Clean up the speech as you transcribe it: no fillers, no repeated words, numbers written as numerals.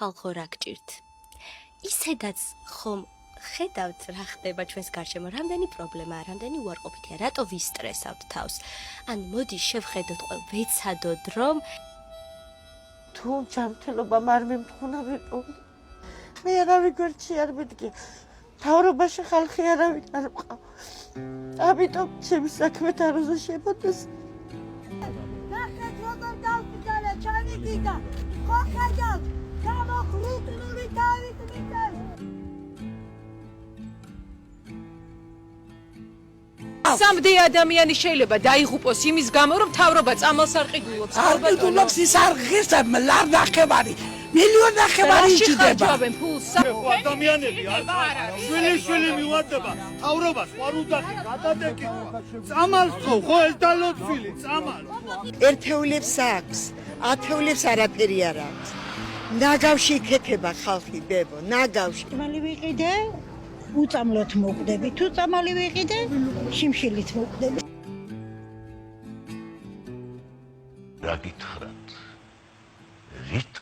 ხალხო რა გჭირთ. ისედაც ხომ ხედავთ რა ხდება ჩვენს გარშემო, რამდენი პრობლემაა, რამდენი უარყოფითია, რატო ვისტრესავთ თავს. ან მოდი შევხედოთ, ვეცადოთ რომ თუ ჯანმრთელობამ არ მიმთხונה ვიყო. მე არავინ გვერდში არ მიდგი. მთავრობაში ხალხი არავინ არ მყავს. ამიტომ ჩემი საქმე თაროზე შემოდეს. ნახეთ როგორ დავკიდალე ჩემი გიდა. ხო ხედავთ, გამოხრუტნული თავით მიწევს. სამდი ადამიანი შეიძლება დაიღუპოს იმის გამო, რომ მთავრობა წამალს არ ყიდულობს. არყიდულობს ის არ ღირს ლარ ნახევარი, მილიონ ნახევარი იჭდება. ხარჯავენ ფულს. ადამიანები არ შვილი მივარდება. მთავრობას ვარ უძახი გადადეკითხვა. წამალს ხო ეს დალოცვილი წამალს. ერთეულებს აქვს, ათეულებს არაფერი არ აქვს. ნაგავში იქექება ხალხი ბებო, ნაგავში. წამალი ვიყიდე, უწამლოთ მოკვდები. თუ წამალი ვიყიდე, შიმშილით მოკვდები. რა გითხრათ? რით